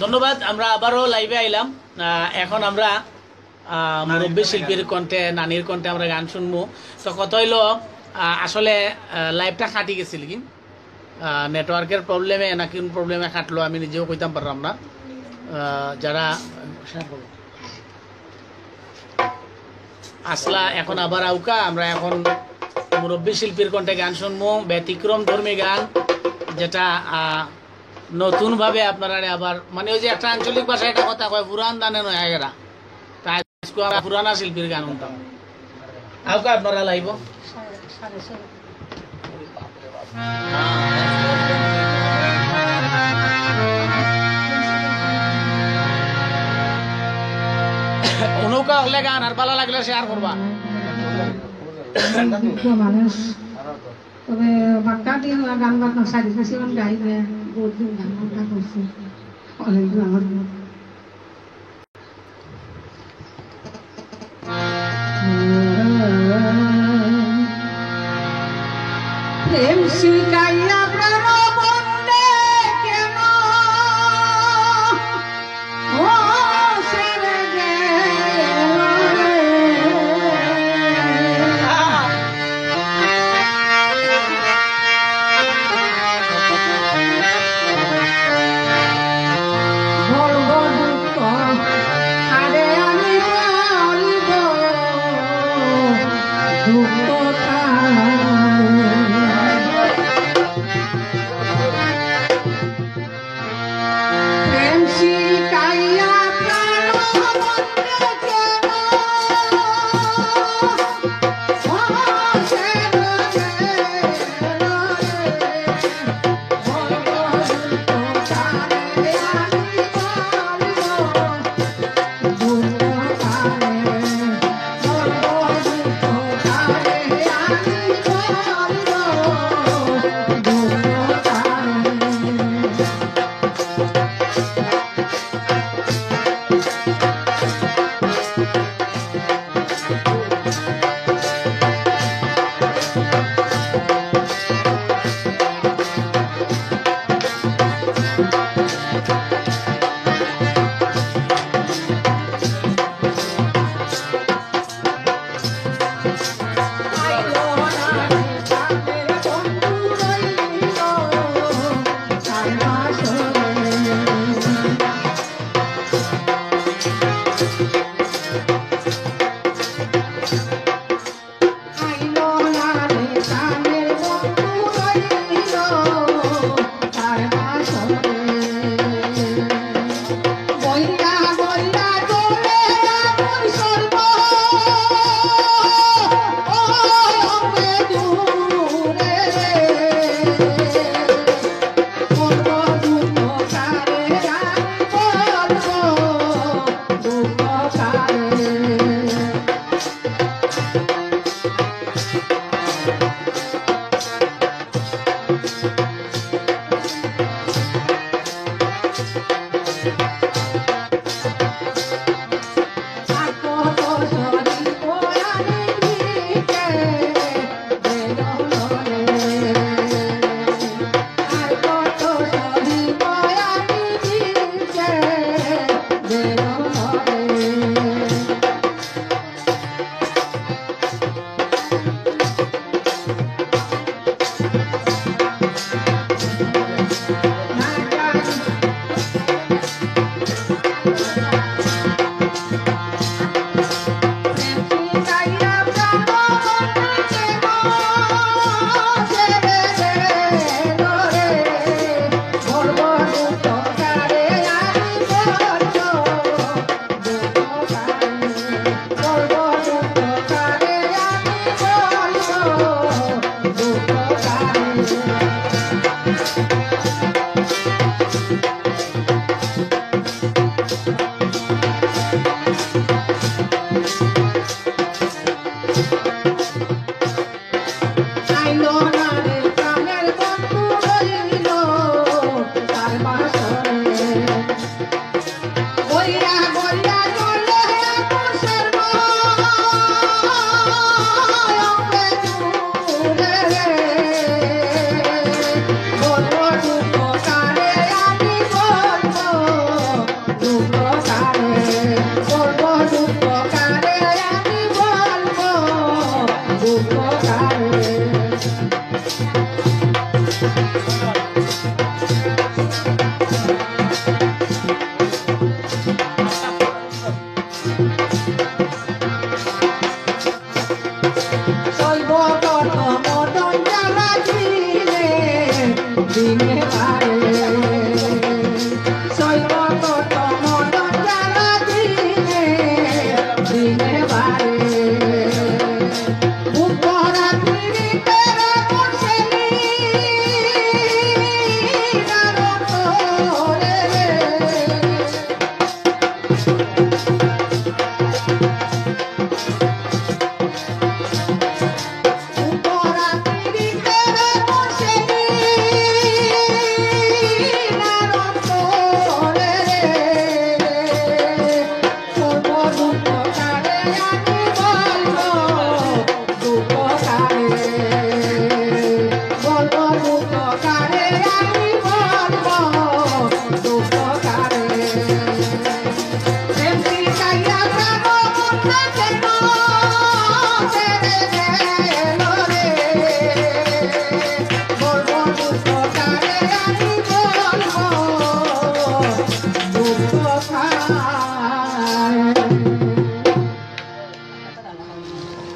ধন্যবাদ। আমরা আবারও লাইভে আইলাম। এখন আমরা মুরব্বী শিল্পীর কণ্ঠে, নানির কণ্ঠে আমরা গান শুনবো। তো কত হইল, আসলে লাইভটা কাটি গেছিল কি নেটওয়ার্কের প্রবলেমে না কোন প্রবলেমে কাটলো আমি নিজেও কইতাম পারলাম না। যারা আসলা এখন আবার আউকা, আমরা এখন মুরব্বী শিল্পীর কণ্ঠে গান শুনবো, ব্যতিক্রম ধর্মী গান, যেটা নতুনভাবে আপনারা আবার মানে ওই যে একটা আঞ্চলিক ভাষায় একটা কথা কয় পুরান দানে নয় এরা, তাই পুরানা শিল্পীর গান শুনতাম। আউকা আপনারা লাইব অনুকা হলে গান আর ভালো লাগলে শেয়ার করবা। মানুষ তবে বাক্কা দিয়ে গান বাজনা সারি কাছে গাইবে, বহুত দিন গান বাজনা করছে অনেকদিন আমার প্রেম শিকাইয়া প্রেম বন্দে কেন ও সেরে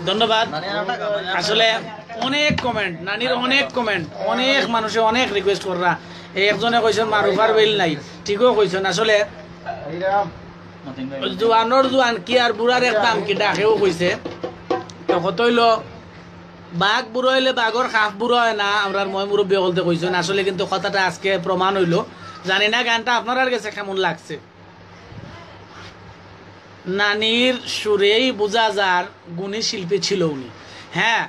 ধন্যবাদ। আসলে অনেক কমেন্ট, নানির অনেক কমেন্ট, অনেক মানুষে অনেক রিকোয়েস্ট কররা। এই একজনে কইছেন মারুফার বেল নাই, ঠিকও কইছেন। আসলে জোয়ানোর জোয়ান কি আর বুড়ার একটা আমকি ডাকেও কইছে। তো কত হইল বাঘ বুড়ো হইলে বাঘর খাফ বুড়ো হয় না, আমরা মই মুরব্বী বলতে কইছেন। আসলে কিন্তু কথাটা আজকে প্রমাণ হইল। জানি না গানটা আপনার কাছে কেমন লাগছে। নানির সুরেই বোঝা যার গুণী শিল্পী ছিল উনি। হ্যাঁ,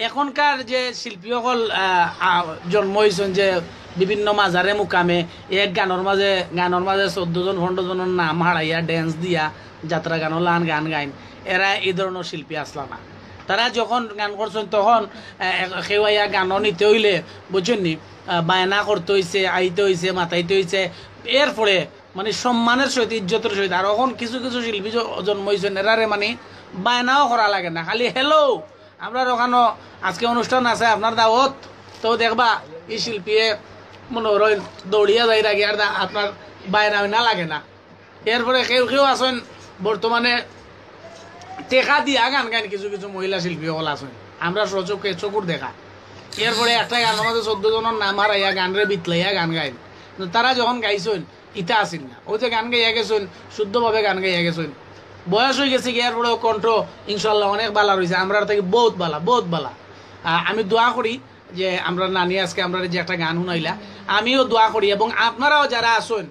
এখনকার যে শিল্পী সকল জন্ম হয়েছেন যে বিভিন্ন মাজারে মুকামে এক গানের মাঝে 14 জন 15 জনের নাম হারাইয়া ড্যান্স দিয়া যাত্রা গানও লান গান গাইন, এরা এই ধরনের শিল্পী আসলা না। তারা যখন গান করছেন তখন খেওয়াইয়া গানও নিতে হইলে বুঝছেন নি, বায়না করতে হয়েছে, আইতে হয়েছে, মাতাইতে হয়েছে। এরপরে মানে সম্মানের সহিত, ইজ্জতের সহিত। আর এখন কিছু কিছু শিল্পী জন্ম হয়েছেন, এরারে মানে বায়নাও করা লাগে না, খালি হ্যালো আমরা ওখানে আজকে অনুষ্ঠান আছে আপনার দাওয়াত, তো দেখবা এই শিল্পীয়ে মনে হয় দৌড়িয়া যাই রাখি আর আপনার বায়না না লাগে না। এরপরে কেউ কেউ আছেন বর্তমানে টেকা দিয়া গান গান, কিছু কিছু মহিলা শিল্পী সকল আছেন, আমরা সচকে চকুর দেখা। এরপরে একটা গানের মধ্যে 14 জনের নাম হারাইয়া গানরে বিতলাইয়া গান গাইন। তারা যখন গাইছেন ইটা আসেন না, ওই যে গান গাইয়া গেছেন, শুদ্ধভাবে গান গাইয়া গেছেন, বয়স হয়ে গেছে কি, এরপরেও কণ্ঠ ইনশাল্লাহ অনেক বালা রয়েছে, আমরা থেকে বহুত বালা, বহুত বালা। আমি দোয়া করি যে আমরা নানি আজকে আমরা যে একটা গান শুনাইলা, আমিও দোয়া করি এবং আপনারাও যারা আসুন,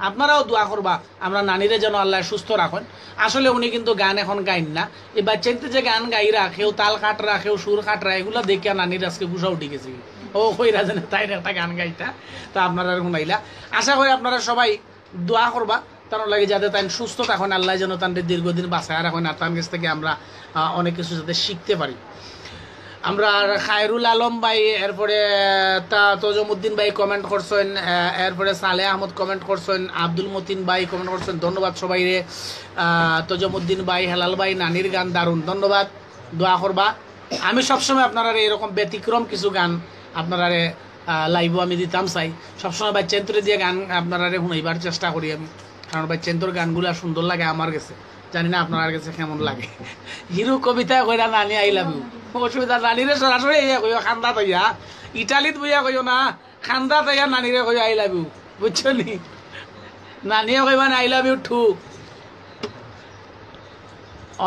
আপনারাও দোয়া করবা আমরা নানিরে যেন আল্লাহ সুস্থ রাখেন। আসলে উনি কিন্তু গান এখন গাইন না, এই বাচ্চাতে যে গান গাইরা, কেউ তাল কাটরা, কেউ সুর কাটরা, এগুলা দেখিয়া নানির আজকে বুঝা উঠে গেছে, ও কইরা যেন তাই একটা গান গাইতা। তা আপনারা শুনাইলা, আশা করি আপনারা সবাই দোয়া করবা তার লাগে যাতে তাই সুস্থ থাকেন, আল্লাহ যেন তাদের দীর্ঘদিন বাঁচায় রাখেন, আর তার কাছ থেকে আমরা অনেক কিছু যাতে শিখতে পারি। আমরা খায়রুল আলম ভাই, এরপরে তজমুদ্দিন ভাই কমেন্ট করছেন, এরপরে সালেহ আহমদ কমেন্ট করছেন, আব্দুল মতিন ভাই কমেন্ট করছেন, ধন্যবাদ সবাই রে। তজমুদ্দিন ভাই, হেলাল ভাই, নানির গান দারুণ, ধন্যবাদ। দোয়া করবা। আমি সবসময় আপনারা এরকম ব্যতিক্রম কিছু গান আপনারা লাইভও আমি দিতাম চাই, সবসময় বাচ্চান্তরে দিয়ে গান আপনারা শুনাইবার চেষ্টা করি আমি, কারণ বাচ্চান্তর গানগুলা সুন্দর লাগে আমার কাছে, জানি না আপনার কাছে কেমন লাগে। হিরো কবিতা কইরা নানি আই লাভ ইউ, অসুবিধা নানিরে সরাসরি কইও খান্দা তৈয়া, ইটালিত বইয়া কইও না, খান্দা তৈয়া নানিরে কইও আই লাভ ইউ, বুঝছো নি? নানিয়ে কইবা আই লাভ ইউ টু।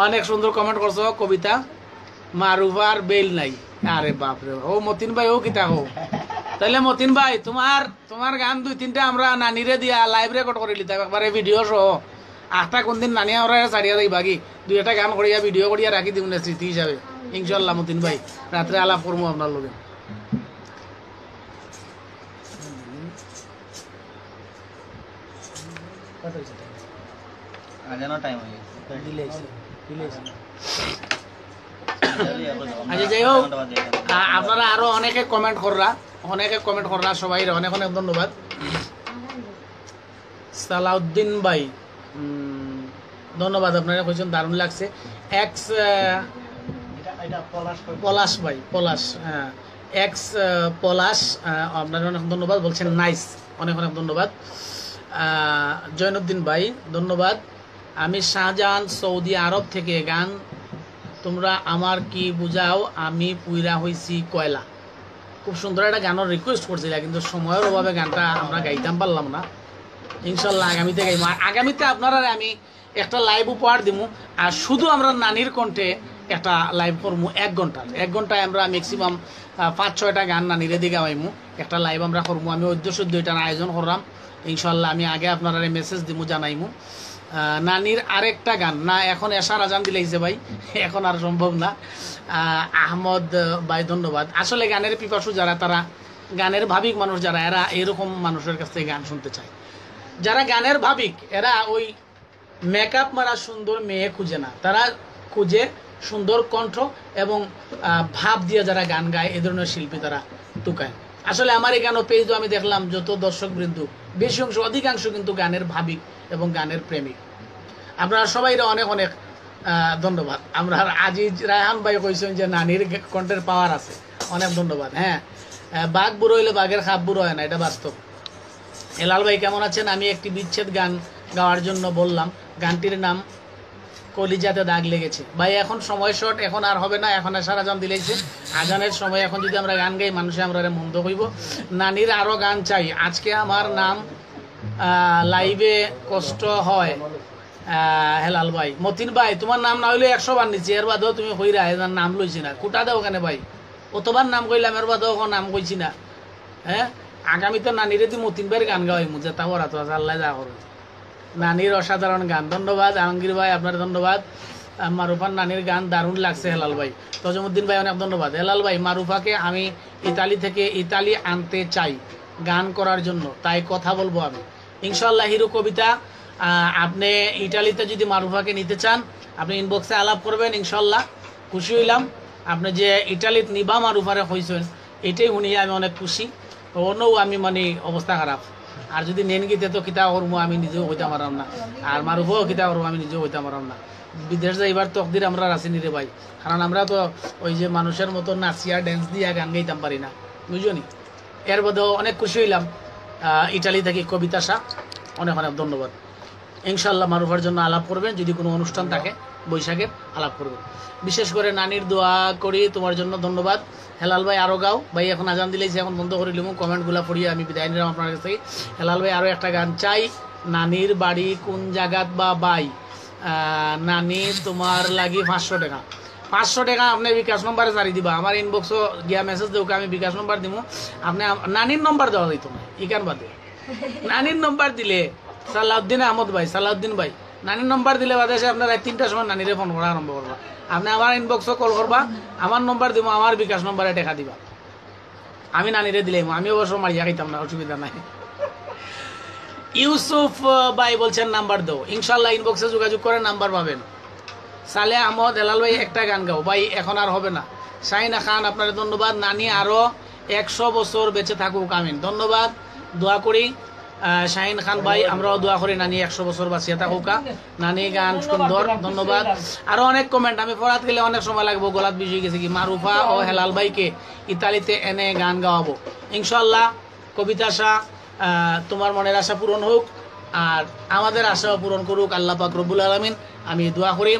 অনেক সুন্দর কমেন্ট করছো কবিতা। মারুফার বেল নাই, আরে বাপরে, ও মতিন ভাই ও কিতা হো, তাহলে মতিন ভাই তোমার গান 2-3টা আমরা নানিরে দিয়া লাইভ রেকর্ড করে লিতাম একবারে ভিডিও সহ। আটটা কোনদিন নানি আমরা ছাড়িয়া যাই বাকি 2-একটা গান করিয়া ভিডিও করিয়া রাখি দিব না স্মৃতি হিসাবে, ইনশাল্লাহ। মতিন ভাই রাত্রে আলাপ করবো আপনার লগে। আচ্ছা, যাই হোক, আপনারা আরো অনেকে কমেন্ট কররা, সবাই অনেক অনেক ধন্যবাদ। সালাউদ্দিন ভাই ধন্যবাদ, আপনারা কইছেন দারুণ লাগছে। পলাশ ভাই, পলাশ, হ্যাঁ, এক্স পলাশ, আপনার অনেক ধন্যবাদ, বলছেন নাইস, অনেক অনেক ধন্যবাদ। জৈনুদ্দিন ভাই ধন্যবাদ। আমি শাহজাহান, সৌদি আরব থেকে। গান তোমরা আমার কি বুঝাও, আমি পুইরা হইছি কয়লা। খুব সুন্দর একটা গানের রিকোয়েস্ট করছিল, কিন্তু সময়ের অভাবে গানটা আমরা গাইতাম পারলাম না। ইনশাল্লাহ আগামীতে গাইব। আগামীতে আপনারা আমি একটা লাইভ উপহার দিব, আর শুধু আমরা নানির কণ্ঠে একটা লাইভ করবো 1 ঘন্টায় আমরা ম্যাক্সিমাম 5-6টা গান নানিরে দিয়ে গাইমু, একটা লাইভ আমরা করবো। আমি উদ্দেশ্য এটার আয়োজন করলাম, ইনশাল্লাহ আমি আগে আপনারা মেসেজ দিব, জানাইমু। নানির আরেকটা গান না, এখন এশার আজান দিলেইছে ভাই, এখন আর সম্ভব না। আহমদ ভাই ধন্যবাদ। আসলে গানের পিপাসু যারা, তারা গানের ভাবিক মানুষ যারা, এরা এরকম মানুষের কাছ থেকে গান শুনতে চায়। যারা গানের ভাবিক, এরা ওই মেকআপ মারা সুন্দর মেয়ে খুঁজে না, তারা খুঁজে সুন্দর কণ্ঠ এবং ভাব দিয়ে যারা গান গায়, এ ধরনের শিল্পী তারা টুকায়। আসলে আমার এই গানও পেজ আমি দেখলাম যত দর্শকবৃন্দ, বেশি অংশ অধিকাংশ কিন্তু গানের ভাবিক এবং গানের প্রেমিক। আপনারা সবাই অনেক অনেক ধন্যবাদ। আমরা আজিজ রায়হান ভাই কইছেন যে নানির কণ্ঠের পাওয়ার আছে, অনেক ধন্যবাদ। হ্যাঁ, বাঘ বুড়ো হইলে বাঘের খাপ বুড়ো হয় না, এটা বাস্তব। হেলাল ভাই কেমন আছেন? আমি একটি বিচ্ছেদ গান গাওয়ার জন্য বললাম, গানটির নাম কলিজাতে দাগ লেগেছে। ভাই এখন সময় শর্ট, এখন আর হবে না, এখন এশার আজান দিলেছে, আজানের সময়। এখন যদি আমরা গান গাই, মানুষে আমরা মন্দ হইব। নানির আরও গান চাই। আজকে আমার নাম লাইভে কষ্ট হয়। হেলাল ভাই, মতিন ভাই, তোমার নাম না হইলে 100 বার নিচ্ছি, এর বাদেও তুমি হইরা এর নাম লইছি না, কুটা দেও ওখানে ভাই, অতবার নাম কইলাম, এর বাদেও নাম কইছি না। হ্যাঁ, আগামীতে নানিরে তুই মতিন ভাইয়ের গান গাওয়াই মুঝে, তা ওরা তো আল্লাহ যা করবে। নানির অসাধারণ গান, ধন্যবাদ। আলমগীর ভাই আপনার ধন্যবাদ। মারুফার নানির গান দারুণ লাগছে। হেলাল ভাই, তজমুদ্দিন ভাই অনেক ধন্যবাদ। হেলাল ভাই, মারুফাকে আমি ইতালি আনতে চাই গান করার জন্য, তাই কথা বলবো আমি ইনশাল্লাহ। হিরো কবিতা, আপনি ইটালিতে যদি মারুফাকে নিতে চান, আপনি ইনবক্সে আলাপ করবেন, ইনশাল্লাহ খুশি হইলাম। আপনি যে ইটালিত নিবা মারুফারে হয়েছেন, এটাই শুনিয়ে আমি অনেক খুশি। অন্যও আমি মানে অবস্থা খারাপ, আর যদি নেন গীতে তো কিতা করবো আমি নিজেও হইতে পারলাম না, আর মারুফও কিতা করবো আমি নিজেও হইতে পারলাম না। বিদেশ যাইবার তকদির আমরা রাসিনি রে ভাই, কারণ আমরা তো ওই যে মানুষের মতো নাচিয়া ড্যান্স দিয়া গান গাইতাম পারি না, বুঝলি। এর মধ্যেও অনেক খুশি হইলাম। ইটালি থেকে কবিতা শাহ, অনেক অনেক ধন্যবাদ। ইনশাল্লাহ মারুফার জন্য আলাপ করবেন, যদি কোনো অনুষ্ঠান থাকে বৈশাখের, আলাপ করবেন। বিশেষ করে নানির দোয়া করি তোমার জন্য, ধন্যবাদ। হেলাল ভাই আরও গাও ভাই, এখন আজান দিলেছি, এখন বন্ধ করে লিমু, কমেন্টগুলো পড়িয়ে আমি বিদায় নিলাম আপনার কাছ থেকে। হেলাল ভাই আরও একটা গান চাই। নানির বাড়ি কোন জায়গাত বা বাই? নানি তোমার লাগি 500 টাকা। 500 টাকা আপনি বিকাশ নম্বরে জারি দিবা, আমার ইনবক্সও গিয়া মেসেজ দেবো, আমি বিকাশ নম্বর দিব। আপনি নানির নম্বর দেওয়া যাইতো না, ইকান বাদে নানির নম্বর দিলে সালাউদ্দিন আহমদ ভাই, সালাউদ্দিন ভাই, নানির নম্বর দিলে বাদে এসে আপনারা 3টার সময় নানিরে ফোন করা আরম্ভ করবা। আপনি আমার ইনবক্সও কল করবা, আমার নম্বর দিব, আমার বিকাশ নম্বরে টাকা দিবা, আমি নানিরে দিলাম। আমি অবশ্য মারিয়া খাইতাম না, অসুবিধা নাই। ইউসুফ ভাই বলছেন নাম্বার দাও, ইনশাল্লাহ ইনবক্সে যোগাযোগ করে নাম্বার পাবেন। সালে আহমদ, হেলাল ভাই একটা গান গাও ভাই, এখন আর হবে না। শাহিনা খান আপনার ধন্যবাদ। নানি আরও 100 বছর বেঁচে থাকুক, আমিন। ধন্যবাদ, দোয়া করি। শাহিন খান ভাই, আমরাও দোয়া করি নানি 100 বছর বাঁচিয়ে থাকুক। নানি গান সুন্দর, ধন্যবাদ। আরো অনেক কমেন্ট, আমি পড়াত গেলে অনেক সময় লাগবো, গলাত বিষয় গেছে কি। মারুফা ও হেলাল ভাইকে ইতালিতে এনে গান গাওয়াবো ইনশাল্লাহ। কবিতা শাহ, তোমার মনের আশা পূরণ হোক, আর আমাদের আশাও পূরণ করুক আল্লাহ পাক রব্বুল আলামিন। আমি দোয়া করি,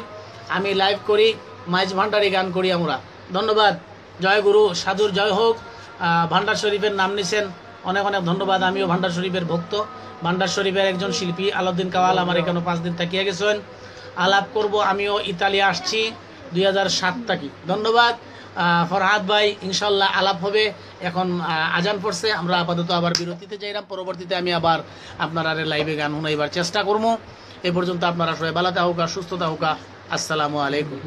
আমি লাইভ করি, মাইজ ভান্ডারি গান করি আমরা। ধন্যবাদ। জয় গুরু, সাধুর জয় হোক। ভান্ডার শরীফের নাম নিছেন, অনেক অনেক ধন্যবাদ। আমিও ভান্ডার শরীফের ভক্ত, ভান্ডার শরীফের একজন শিল্পী। আলাউদ্দিন কাওয়াল আমার এখানে 5 দিন থাকিয়ে গেছেন, আলাপ করব। আমিও ইতালি আসছি 2007 থাকি। ধন্যবাদ। ফরহাদ ভাই, ইনশাল্লাহ আলাপ হবে। এখন আজান পড়ছে, আমরা আপাতত আবার বিরতিতে যাইলাম, পরবর্তীতে আমি আবার আপনারা লাইভে গান শুনাইবার চেষ্টা করবো। এ পর্যন্ত আপনারা সবাই ভালো থাকুক, সুস্থ থাকুক। আসসালামু আলাইকুম।